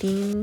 3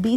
20